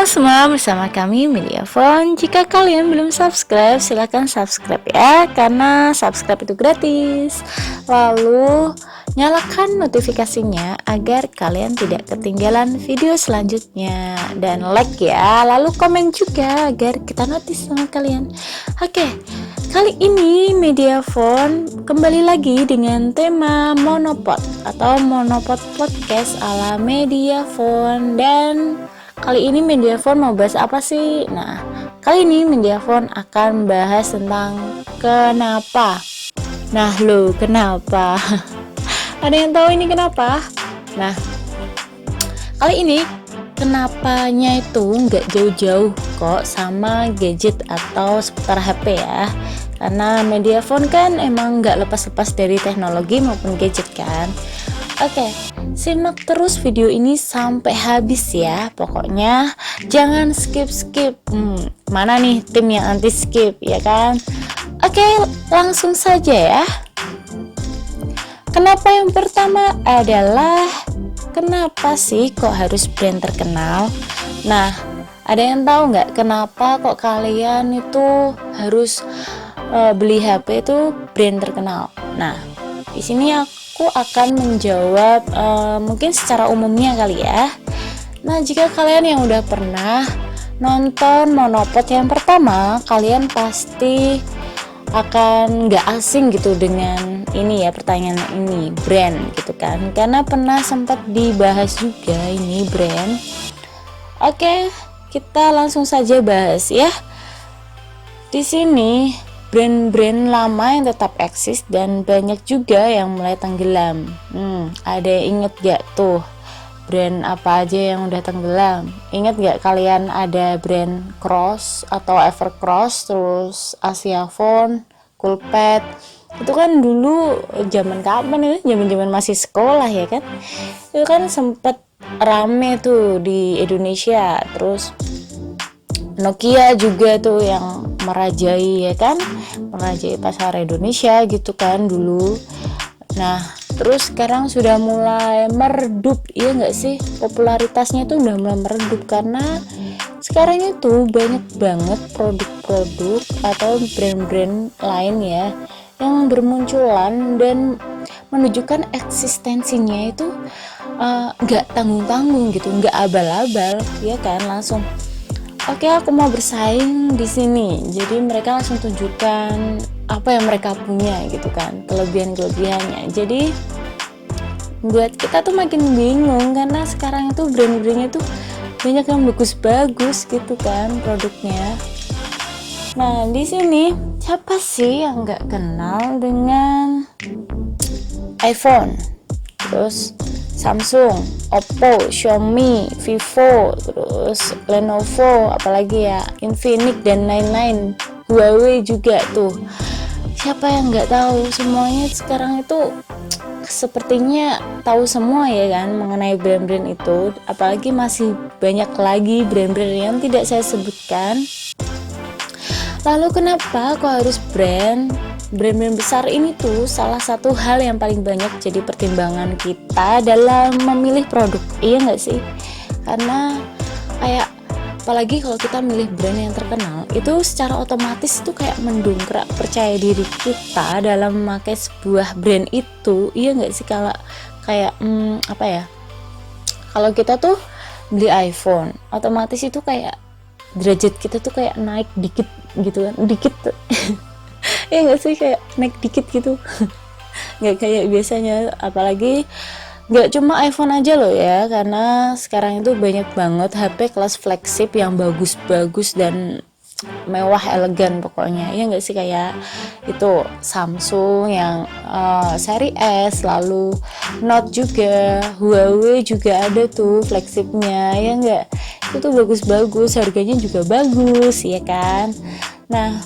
Halo semua, bersama kami Mediafone. Jika kalian belum subscribe, silahkan subscribe ya, karena subscribe itu gratis. Lalu nyalakan notifikasinya agar kalian tidak ketinggalan video selanjutnya. Dan like ya, lalu komen juga agar kita notice sama kalian. Oke, kali ini Mediafone kembali lagi dengan tema monopod atau monopod podcast ala Mediafone. Dan kali ini Mediafone mau bahas apa sih? Nah, kali ini Mediafone akan bahas tentang kenapa. Nah, kenapa? Ada yang tahu ini kenapa? Nah, kali ini kenapanya itu nggak jauh-jauh kok sama gadget atau seputar HP ya. Karena Mediafone kan emang nggak lepas-lepas dari teknologi maupun gadget kan. Oke, simak terus video ini sampai habis ya. Pokoknya jangan skip-skip. Mana nih tim yang anti skip ya kan? Oke, langsung saja ya. Kenapa yang pertama adalah kenapa sih kok harus brand terkenal? Nah, ada yang tahu nggak kenapa kok kalian itu harus beli HP itu brand terkenal? Nah, di sini aku akan menjawab mungkin secara umumnya kali ya. Nah, jika kalian yang udah pernah nonton monopod yang pertama, kalian pasti akan nggak asing gitu dengan ini ya, pertanyaan ini, brand gitu kan, karena pernah sempat dibahas juga ini brand. Oke, kita langsung saja bahas ya. Di sini brand-brand lama yang tetap eksis dan banyak juga yang mulai tenggelam. Ada yang inget gak tuh brand apa aja yang udah tenggelam? Ingat gak kalian ada brand Cross atau Evercross, terus Asiaphone, Coolpad? Itu kan dulu zaman kapan itu? Zaman masih sekolah ya kan? Itu kan sempet rame tuh di Indonesia. Terus Nokia juga tuh yang merajai ya kan, merajai pasar Indonesia gitu kan dulu. Nah, terus sekarang sudah mulai meredup, iya nggak sih? Popularitasnya tuh udah mulai meredup karena sekarang itu banyak banget produk-produk atau brand-brand lain ya yang bermunculan dan menunjukkan eksistensinya itu nggak tanggung-tanggung gitu, nggak abal-abal ya kan, langsung oke, aku mau bersaing di sini. Jadi mereka langsung tunjukkan apa yang mereka punya gitu kan, kelebihan-kelebihannya. Jadi buat kita tuh makin bingung karena sekarang itu brand-brandnya tuh banyak yang bagus-bagus gitu kan produknya. Nah, di sini siapa sih yang nggak kenal dengan iPhone? Terus Samsung, Oppo, Xiaomi, Vivo, terus Lenovo, apalagi ya, Infinix dan lain-lain, Huawei juga tuh. Siapa yang nggak tahu? Semuanya sekarang itu sepertinya tahu semua ya kan mengenai brand-brand itu. Apalagi masih banyak lagi brand-brand yang tidak saya sebutkan. Lalu kenapa kok harus brand besar ini tuh? Salah satu hal yang paling banyak jadi pertimbangan kita dalam memilih produk, iya nggak sih? Karena kayak apalagi kalau kita milih brand yang terkenal, itu secara otomatis itu kayak mendongkrak percaya diri kita dalam memakai sebuah brand itu, iya nggak sih? Kalau kayak apa ya, kalau kita tuh beli iPhone, otomatis itu kayak derajat kita tuh kayak naik dikit gitu kan, dikit ya nggak sih, kayak naik dikit gitu nggak kayak biasanya. Apalagi nggak cuma iPhone aja loh ya, karena sekarang itu banyak banget HP kelas flagship yang bagus-bagus dan mewah, elegan pokoknya, ya nggak sih? Kayak itu Samsung yang seri S, lalu Note juga, Huawei juga ada tuh flagshipnya, ya nggak? Itu tuh bagus-bagus, harganya juga bagus ya kan. Nah,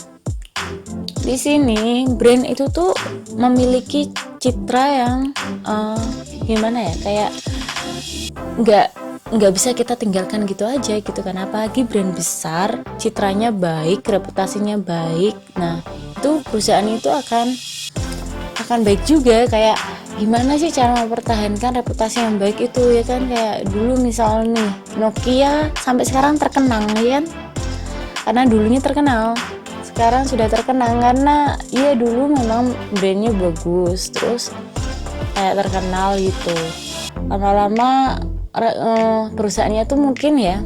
di sini brand itu tuh memiliki citra yang gimana ya, kayak nggak bisa kita tinggalkan gitu aja gitu kan. Apalagi brand besar, citranya baik, reputasinya baik. Nah, itu perusahaan itu akan baik juga, kayak gimana sih cara mempertahankan reputasi yang baik itu, ya kan? Kayak dulu misal nih Nokia sampai sekarang terkenang, ya kan? Karena dulunya terkenal, sekarang sudah terkenang karena ya dulu memang brandnya bagus, terus kayak terkenal gitu. Lama-lama perusahaannya tuh mungkin ya,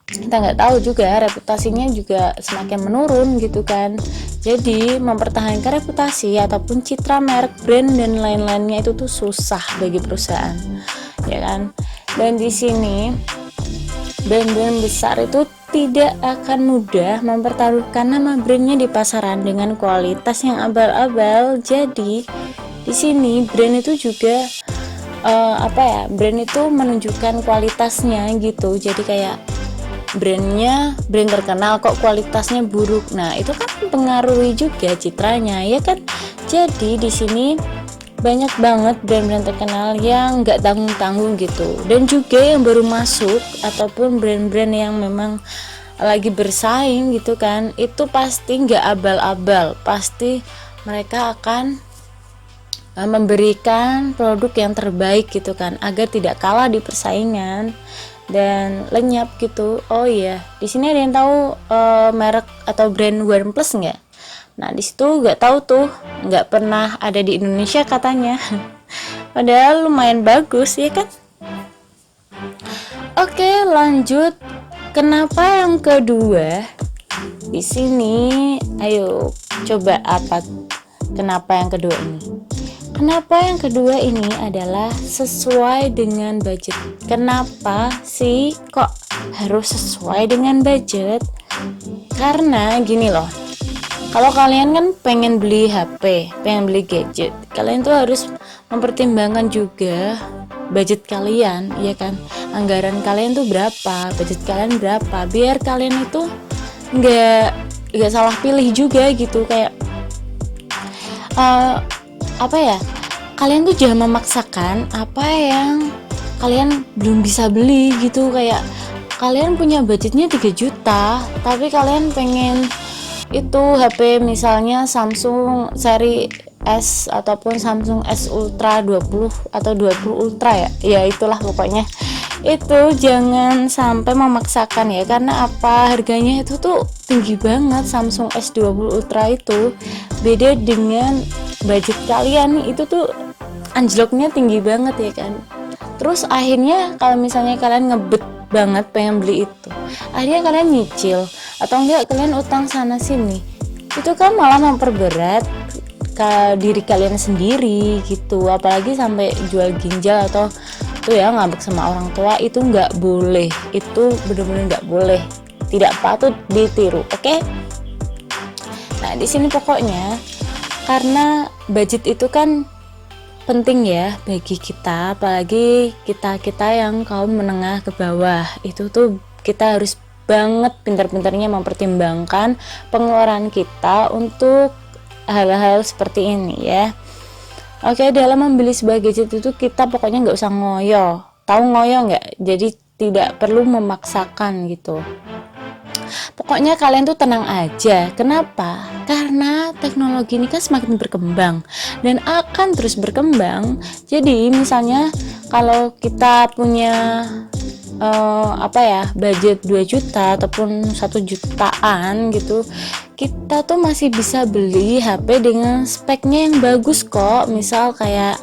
kita nggak tahu juga, reputasinya juga semakin menurun gitu kan. Jadi mempertahankan reputasi ataupun citra merek, brand dan lain-lainnya itu tuh susah bagi perusahaan, ya kan. Dan di sini brand-brand besar itu tidak akan mudah mempertaruhkan nama brandnya di pasaran dengan kualitas yang abal-abal. Jadi di sini brand itu juga brand itu menunjukkan kualitasnya gitu. Jadi kayak brand terkenal kok kualitasnya buruk, nah itu kan mempengaruhi juga citranya, ya kan. Jadi di sini banyak banget brand-brand terkenal yang nggak tanggung-tanggung gitu, dan juga yang baru masuk ataupun brand-brand yang memang lagi bersaing gitu kan, itu pasti nggak abal-abal, pasti mereka akan memberikan produk yang terbaik gitu kan, agar tidak kalah di persaingan dan lenyap gitu. Oh iya, di sini ada yang tahu merek atau brand OnePlus nggak? Nah di situ nggak tahu tuh, nggak pernah ada di Indonesia katanya. Padahal lumayan bagus ya kan. Oke lanjut, kenapa yang kedua? Di sini, ayo coba apa? Kenapa yang kedua ini? Kenapa yang kedua ini adalah sesuai dengan budget. Kenapa sih kok harus sesuai dengan budget? Karena gini loh, kalau kalian kan pengen beli HP, pengen beli gadget, kalian tuh harus mempertimbangkan juga budget kalian, ya kan? Anggaran kalian tuh berapa, budget kalian berapa, biar kalian itu nggak salah pilih juga gitu. Kayak kalian tuh jangan memaksakan apa yang kalian belum bisa beli gitu. Kayak kalian punya budgetnya 3 juta tapi kalian pengen itu HP misalnya Samsung seri S ataupun Samsung S Ultra 20 atau 20 Ultra ya itulah pokoknya. Itu jangan sampai memaksakan ya, karena apa, harganya itu tuh tinggi banget. Samsung S20 Ultra itu beda dengan budget kalian, itu tuh anjloknya tinggi banget ya kan. Terus akhirnya kalau misalnya kalian ngebet banget pengen beli itu, akhirnya kalian nyicil atau enggak kalian utang sana sini, itu kan malah memperberat ke diri kalian sendiri gitu. Apalagi sampai jual ginjal atau tuh ya ngambek sama orang tua, itu nggak boleh, itu benar-benar nggak boleh, tidak patut ditiru. Oke? Nah di sini pokoknya karena budget itu kan penting ya bagi kita, apalagi kita yang kaum menengah ke bawah, itu tuh kita harus banget pintar-pintarnya mempertimbangkan pengeluaran kita untuk hal-hal seperti ini ya. Oke, dalam membeli sebuah gadget itu kita pokoknya nggak usah ngoyo. Tahu ngoyo nggak? Jadi tidak perlu memaksakan gitu. Pokoknya kalian tuh tenang aja. Kenapa? Karena teknologi ini kan semakin berkembang dan akan terus berkembang. Jadi misalnya kalau kita punya budget 2 juta ataupun 1 jutaan gitu, kita tuh masih bisa beli HP dengan speknya yang bagus kok. Misal kayak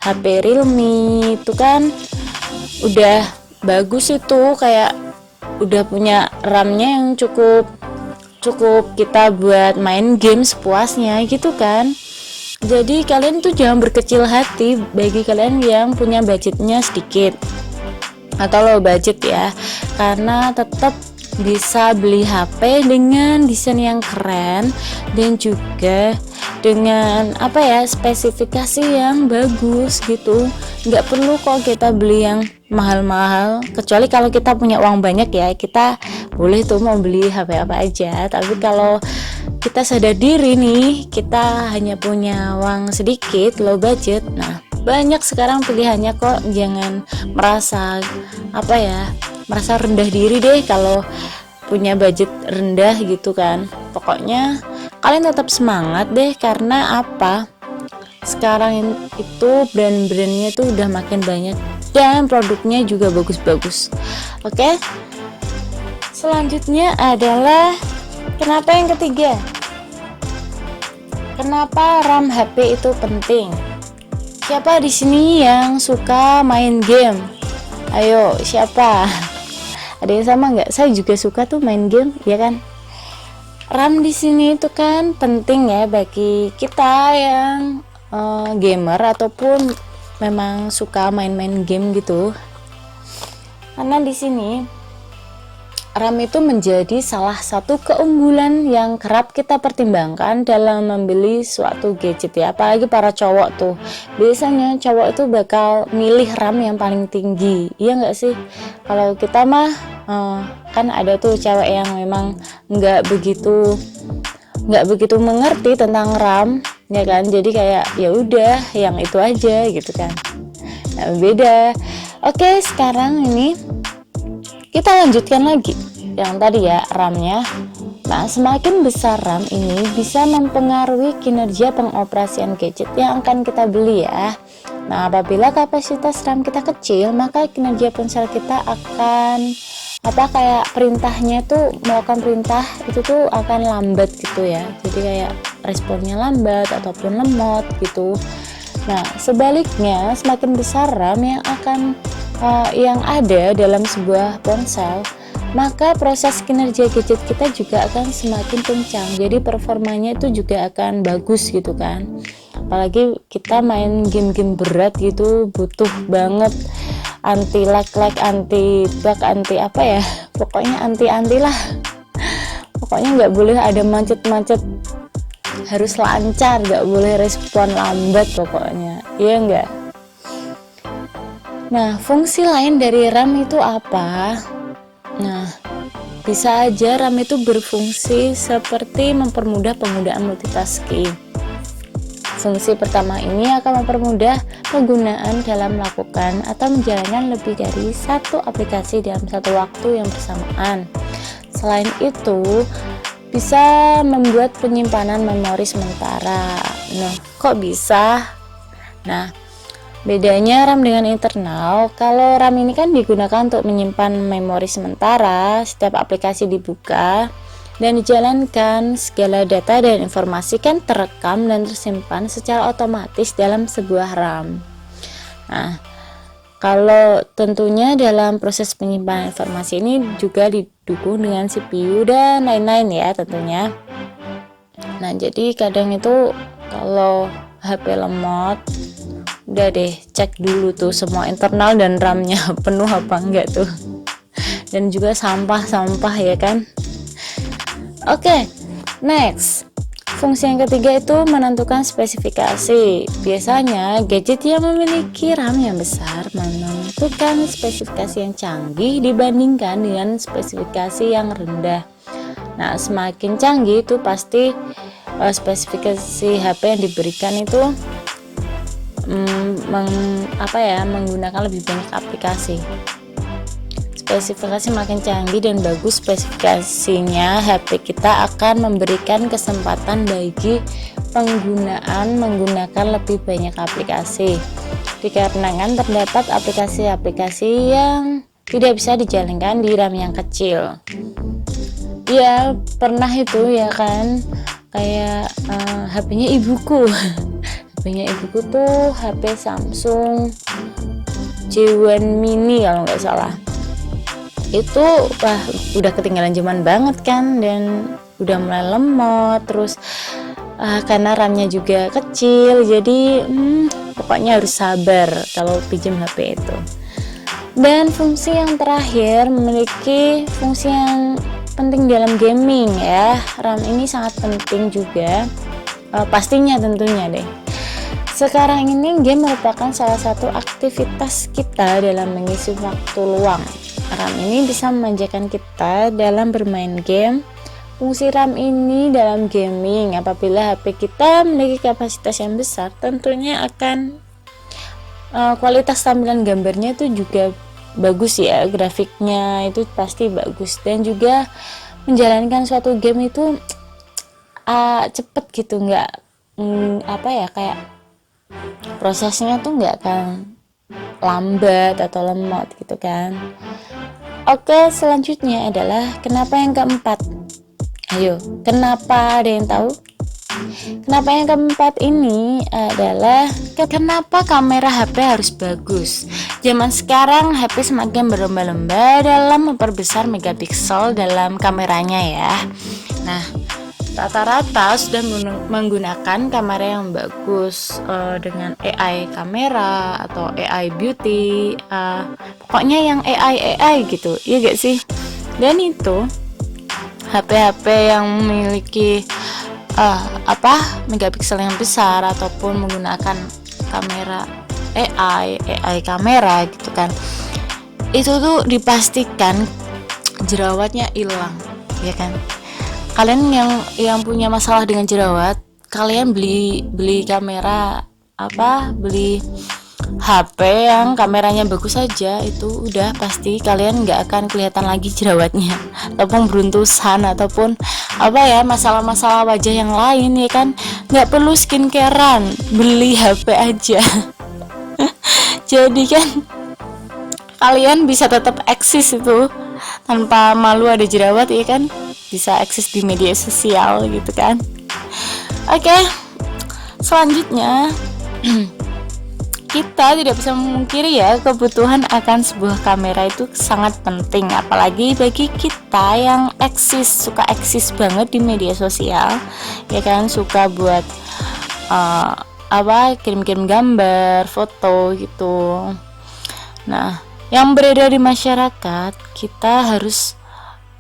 HP Realme itu kan udah bagus, itu kayak udah punya RAM-nya yang cukup kita buat main game sepuasnya gitu kan. Jadi kalian tuh jangan berkecil hati bagi kalian yang punya budgetnya sedikit atau low budget ya, karena tetap bisa beli HP dengan desain yang keren dan juga dengan spesifikasi yang bagus gitu. Nggak perlu kok kita beli yang mahal-mahal, kecuali kalau kita punya uang banyak ya, kita boleh tuh mau beli HP apa aja. Tapi kalau kita sadar diri nih, kita hanya punya uang sedikit, low budget, nah banyak sekarang pilihannya kok. Jangan merasa rendah diri deh kalau punya budget rendah gitu kan. Pokoknya kalian tetap semangat deh, karena apa, sekarang itu brand-brandnya tuh udah makin banyak dan produknya juga bagus-bagus. Oke, selanjutnya adalah kenapa yang ketiga, kenapa RAM HP itu penting. Siapa di sini yang suka main game? Ayo, siapa? Ada yang sama nggak? Saya juga suka tuh main game, ya kan? RAM di sini itu kan penting ya bagi kita yang gamer ataupun memang suka main-main game gitu. Karena di sini RAM itu menjadi salah satu keunggulan yang kerap kita pertimbangkan dalam membeli suatu gadget ya, apalagi para cowok tuh. Biasanya cowok itu bakal milih RAM yang paling tinggi, iya nggak sih? Kalau kita mah kan ada tuh cewek yang memang nggak begitu mengerti tentang RAM, ya kan? Jadi kayak ya udah yang itu aja gitu kan. Nah, beda. Oke, sekarang ini kita lanjutkan lagi yang tadi ya, RAM-nya. Nah, semakin besar RAM ini bisa mempengaruhi kinerja pengoperasian gadget yang akan kita beli ya. Nah, apabila kapasitas RAM kita kecil, maka kinerja ponsel kita akan kayak perintahnya tuh, melakukan perintah itu tuh akan lambat gitu ya. Jadi kayak responnya lambat ataupun lemot gitu. Nah, sebaliknya semakin besar RAM yang ada dalam sebuah ponsel, maka proses kinerja gadget kita juga akan semakin kencang. Jadi performanya itu juga akan bagus gitu kan. Apalagi kita main game-game berat gitu, butuh banget anti lag, anti bug, anti apa ya, pokoknya anti lah. Pokoknya nggak boleh ada macet-macet, harus lancar, nggak boleh respon lambat pokoknya, iya nggak? Nah, fungsi lain dari RAM itu apa? Nah, bisa aja RAM itu berfungsi seperti mempermudah penggunaan multitasking. Fungsi pertama ini akan mempermudah penggunaan dalam melakukan atau menjalankan lebih dari satu aplikasi dalam satu waktu yang bersamaan. Selain itu, bisa membuat penyimpanan memori sementara. Nah, kok bisa? Nah, bedanya RAM dengan internal, kalau RAM ini kan digunakan untuk menyimpan memori sementara. Setiap aplikasi dibuka dan dijalankan, segala data dan informasi kan terekam dan tersimpan secara otomatis dalam sebuah RAM. Nah, kalau tentunya dalam proses penyimpanan informasi ini juga didukung dengan CPU dan lain-lain ya tentunya. Nah, jadi kadang itu kalau HP lemot, udah deh cek dulu tuh semua internal dan RAM-nya penuh apa enggak tuh. Dan juga sampah ya kan. Oke, next. Fungsi yang ketiga itu menentukan spesifikasi. Biasanya gadget yang memiliki RAM yang besar menentukan spesifikasi yang canggih dibandingkan dengan spesifikasi yang rendah. Nah, semakin canggih itu pasti spesifikasi HP yang diberikan itu menggunakan lebih banyak aplikasi. Spesifikasi makin canggih dan bagus spesifikasinya, HP kita akan memberikan kesempatan bagi penggunaan menggunakan lebih banyak aplikasi. Dikarenakan terdapat aplikasi-aplikasi yang tidak bisa dijalankan di RAM yang kecil. Ya, pernah itu ya kan, kayak HP-nya ibuku. HP-nya ibuku tuh HP Samsung J1 Mini kalau nggak salah. Itu udah ketinggalan zaman banget kan, dan udah mulai lemot terus karena RAM-nya juga kecil. Jadi pokoknya harus sabar kalau pinjam HP itu. Dan fungsi yang terakhir memiliki fungsi yang penting dalam gaming ya. RAM ini sangat penting juga, pastinya tentunya deh. Sekarang ini game merupakan salah satu aktivitas kita dalam mengisi waktu luang. RAM ini bisa memanjakan kita dalam bermain game. Fungsi RAM ini dalam gaming, apabila HP kita memiliki kapasitas yang besar, tentunya akan kualitas tampilan gambarnya itu juga bagus ya, grafiknya itu pasti bagus, dan juga menjalankan suatu game itu cepet gitu, nggak kayak prosesnya tuh nggak akan lambat atau lemot gitu kan. Oke, selanjutnya adalah kenapa yang keempat. Ayo, kenapa, ada yang tahu? Kenapa yang keempat ini adalah kenapa kamera HP harus bagus. Zaman sekarang HP semakin berlomba-lomba dalam memperbesar megapiksel dalam kameranya ya. Nah, rata-rata sudah menggunakan kamera yang bagus dengan AI kamera atau AI beauty, pokoknya yang AI gitu, ya gak sih? Dan itu HP-HP yang memiliki megapiksel yang besar ataupun menggunakan kamera AI kamera gitu kan, itu tuh dipastikan jerawatnya hilang, ya kan? Kalian yang punya masalah dengan jerawat, kalian beli kamera beli HP yang kameranya bagus saja, itu udah pasti kalian nggak akan kelihatan lagi jerawatnya ataupun beruntusan ataupun masalah-masalah wajah yang lain, ya kan? Nggak perlu skincarean, beli HP aja. Jadi kan kalian bisa tetap eksis itu tanpa malu ada jerawat, ya kan? Bisa eksis di media sosial gitu kan. Oke, selanjutnya kita tidak bisa memungkiri ya, kebutuhan akan sebuah kamera itu sangat penting, apalagi bagi kita yang suka eksis banget di media sosial, ya kan? Suka buat kirim-kirim gambar, foto gitu. Nah, yang beredar di masyarakat, kita harus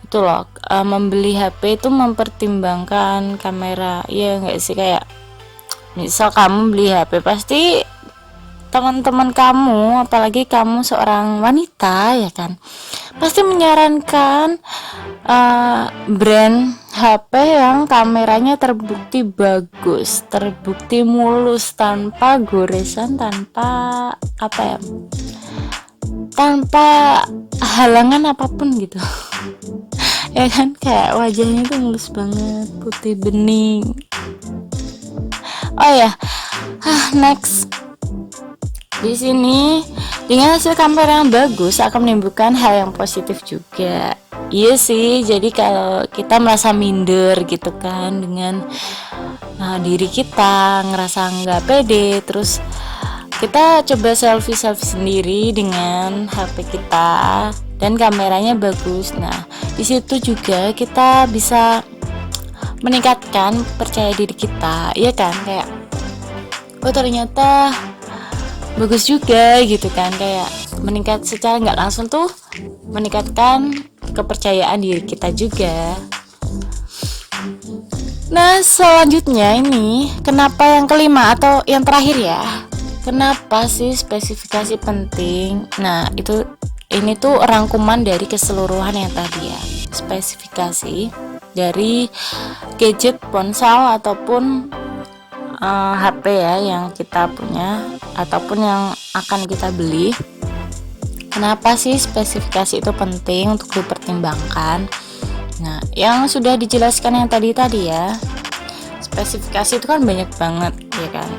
itu loh, membeli HP itu mempertimbangkan kamera, ya nggak sih? Kayak misal kamu beli HP, pasti teman-teman kamu, apalagi kamu seorang wanita, ya kan, pasti menyarankan brand HP yang kameranya terbukti bagus, terbukti mulus, tanpa goresan, tanpa tanpa halangan apapun gitu. Ya kan, kayak wajahnya tuh mulus banget, putih bening. Oh ya, next. Di sini dengan hasil kamera yang bagus akan menimbulkan hal yang positif juga. Iya sih, jadi kalau kita merasa minder gitu kan dengan diri kita, ngerasa nggak pede, terus kita coba selfie sendiri dengan HP kita dan kameranya bagus. Nah, di situ juga kita bisa meningkatkan percaya diri kita, ya kan? Kayak ternyata bagus juga gitu kan, kayak meningkat secara nggak langsung tuh, meningkatkan kepercayaan diri kita juga. Nah, selanjutnya ini kenapa yang kelima atau yang terakhir ya, kenapa sih spesifikasi penting? Nah, ini tuh rangkuman dari keseluruhan yang tadi ya, spesifikasi dari gadget, ponsel ataupun HP ya yang kita punya ataupun yang akan kita beli. Kenapa sih spesifikasi itu penting untuk dipertimbangkan? Nah, yang sudah dijelaskan yang tadi ya, spesifikasi itu kan banyak banget, ya kan?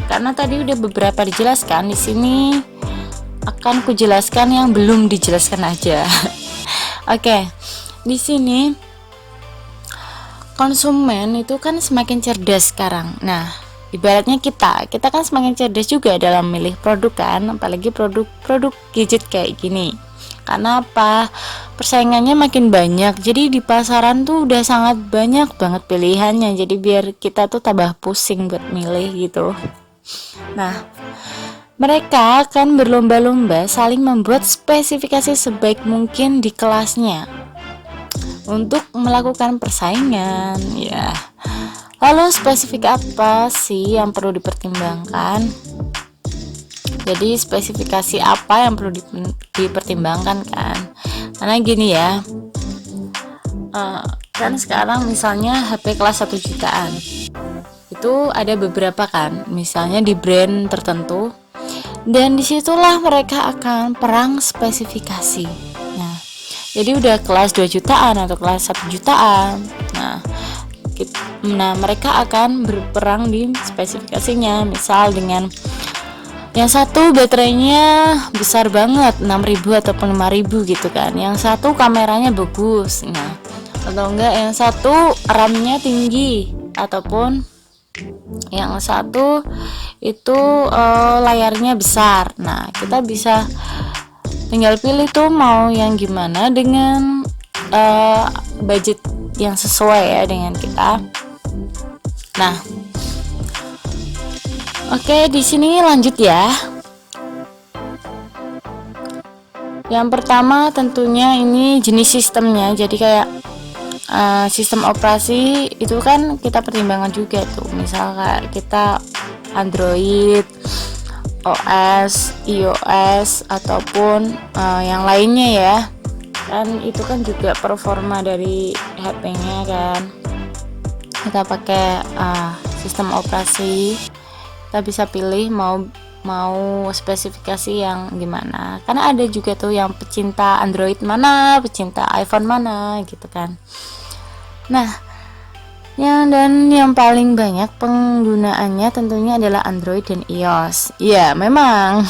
Karena tadi udah beberapa dijelaskan, di sini akan kujelaskan yang belum dijelaskan aja. Oke, di sini konsumen itu kan semakin cerdas sekarang. Nah, ibaratnya kita kan semakin cerdas juga dalam milih produk kan, apalagi produk gadget kayak gini. Karena apa? Persaingannya makin banyak. Jadi di pasaran tuh udah sangat banyak banget pilihannya. Jadi biar kita tuh tambah pusing buat milih gitu. Nah, mereka akan berlomba-lomba saling membuat spesifikasi sebaik mungkin di kelasnya untuk melakukan persaingan ya. Lalu spesifik apa sih yang perlu dipertimbangkan? Jadi spesifikasi apa yang perlu dipertimbangkan kan? Karena gini ya, kan sekarang misalnya HP kelas 1 jutaan itu ada beberapa kan, misalnya di brand tertentu, dan disitulah mereka akan perang spesifikasi. Nah, jadi udah kelas 2 jutaan atau kelas 1 jutaan. Nah, Nah, mereka akan berperang di spesifikasinya. Misal dengan yang satu baterainya besar banget, 6000 ataupun 5000 gitu kan. Yang satu kameranya bagus. Nah, atau enggak yang satu RAM-nya tinggi, ataupun yang satu itu layarnya besar. Nah, kita bisa tinggal pilih tuh mau yang gimana dengan budget yang sesuai ya dengan kita. Nah, oke, di sini lanjut ya. Yang pertama tentunya ini jenis sistemnya. Jadi kayak sistem operasi itu kan kita pertimbangkan juga tuh. Misal kayak kita Android, OS, iOS ataupun yang lainnya ya. Kan itu kan juga performa dari HP-nya kan. Kita pakai sistem operasi, kita bisa pilih mau spesifikasi yang gimana, karena ada juga tuh yang pecinta Android mana, pecinta iPhone mana gitu kan. Nah, yang paling banyak penggunaannya tentunya adalah Android dan iOS. Ya memang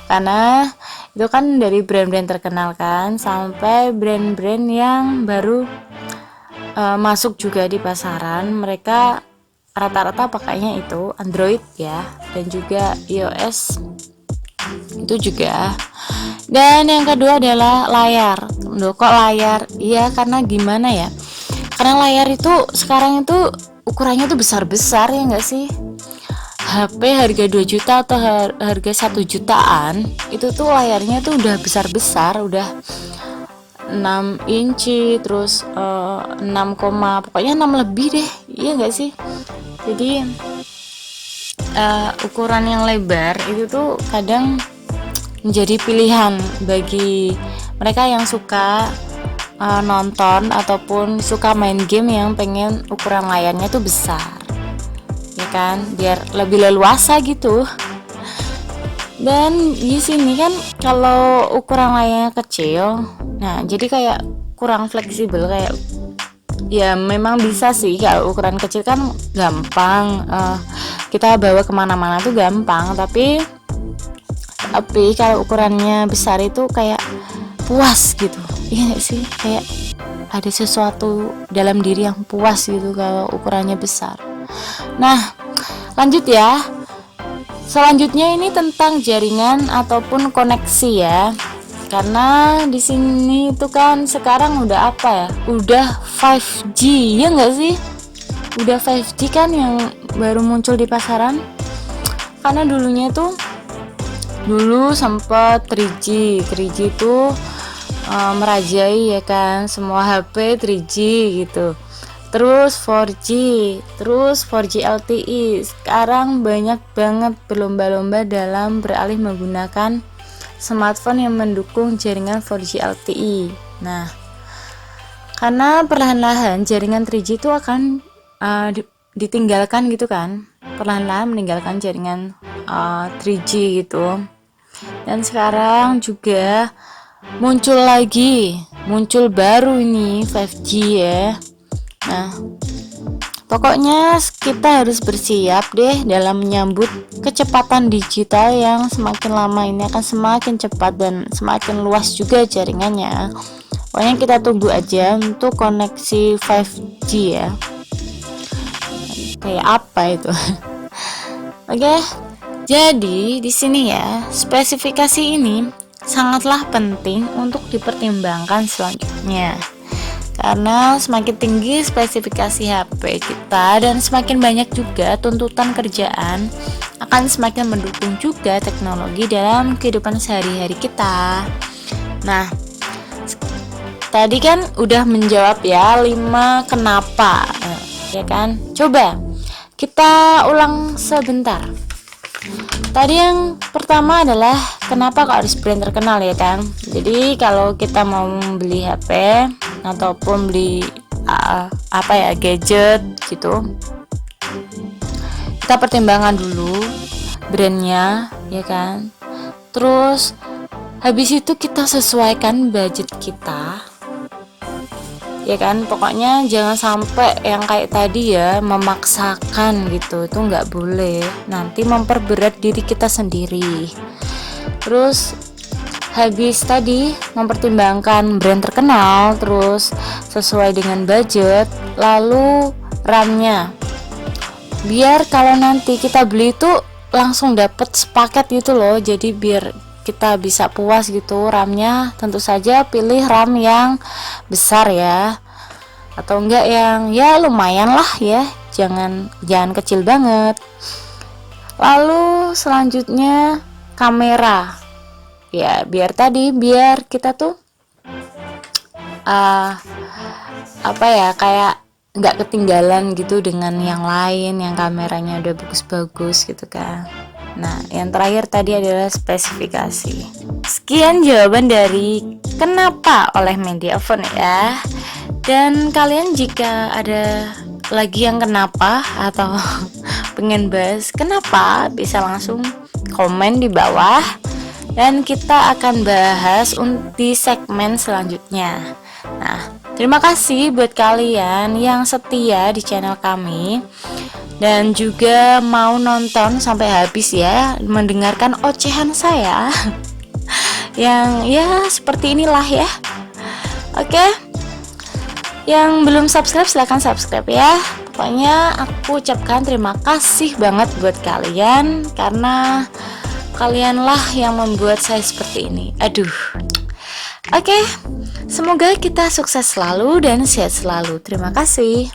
karena itu kan dari brand-brand terkenal kan, sampai brand-brand yang baru masuk juga di pasaran, mereka rata-rata pakainya itu Android ya, dan juga iOS itu juga. Dan yang kedua adalah layar. Loh, kok layar? Iya, karena gimana ya, karena layar itu sekarang itu ukurannya tuh besar-besar ya enggak sih. HP harga 2 juta atau harga 1 jutaan itu tuh layarnya tuh udah besar-besar, udah 6 inci, terus 6, pokoknya 6 lebih deh, iya enggak sih. Jadi ukuran yang lebar itu tuh kadang menjadi pilihan bagi mereka yang suka nonton ataupun suka main game yang pengen ukuran layarnya tuh besar, ya kan, biar lebih leluasa gitu. Dan di sini kan kalau ukuran layarnya kecil, nah jadi kayak kurang fleksibel, kayak ya memang bisa sih kalau ukuran kecil kan gampang, kita bawa kemana-mana tuh gampang, tapi kalau ukurannya besar itu kayak puas gitu, iya gak sih, kayak ada sesuatu dalam diri yang puas gitu kalau ukurannya besar. Nah, lanjut ya. Selanjutnya ini tentang jaringan ataupun koneksi ya. Karena di sini itu kan sekarang udah apa ya? Udah 5G ya enggak sih? Udah 5G kan yang baru muncul di pasaran. Karena dulunya itu dulu sempat 3G. 3G itu merajai ya kan, semua HP 3G gitu. Terus 4G, terus 4G LTE. Sekarang banyak banget berlomba-lomba dalam beralih menggunakan smartphone yang mendukung jaringan 4G LTE. Nah, karena perlahan-lahan jaringan 3G itu akan ditinggalkan gitu kan, perlahan-lahan meninggalkan jaringan 3G gitu. Dan sekarang juga muncul baru ini 5G ya. Nah, pokoknya kita harus bersiap deh dalam menyambut kecepatan digital yang semakin lama ini akan semakin cepat dan semakin luas juga jaringannya. Pokoknya kita tunggu aja untuk koneksi 5G ya. Kayak apa itu? Oke. Jadi di sini ya, spesifikasi ini sangatlah penting untuk dipertimbangkan selanjutnya. Karena semakin tinggi spesifikasi HP kita dan semakin banyak juga tuntutan kerjaan, akan semakin mendukung juga teknologi dalam kehidupan sehari-hari kita. Nah, tadi kan udah menjawab ya 5 kenapa, ya kan? Coba kita ulang sebentar. Tadi yang pertama adalah kenapa kok harus brand terkenal ya kan. Jadi kalau kita mau beli HP ataupun beli gadget gitu, kita pertimbangkan dulu brandnya ya kan. Terus habis itu kita sesuaikan budget kita ya kan. Pokoknya jangan sampai yang kayak tadi ya, memaksakan gitu, itu nggak boleh, nanti memperberat diri kita sendiri. Terus habis tadi mempertimbangkan brand terkenal, terus sesuai dengan budget, lalu RAM-nya, biar kalau nanti kita beli itu langsung dapet sepaket gitu loh, jadi biar kita bisa puas gitu. RAM-nya tentu saja pilih RAM yang besar ya, atau enggak yang ya lumayan lah ya, jangan kecil banget. Lalu selanjutnya kamera ya, biar kita tuh apa ya, kayak nggak ketinggalan gitu dengan yang lain yang kameranya udah bagus-bagus gitu kan. Nah, yang terakhir tadi adalah spesifikasi. Sekian jawaban dari kenapa oleh Mediafone ya. Dan kalian jika ada lagi yang kenapa atau pengen bahas kenapa, bisa langsung komen di bawah dan kita akan bahas di segmen selanjutnya. Nah, terima kasih buat kalian yang setia di channel kami dan juga mau nonton sampai habis ya, mendengarkan ocehan saya yang ya seperti inilah ya. Oke, yang belum subscribe silahkan subscribe ya. Pokoknya aku ucapkan terima kasih banget buat kalian, karena kalianlah yang membuat saya seperti ini. Aduh. Oke, semoga kita sukses selalu dan sehat selalu. Terima kasih.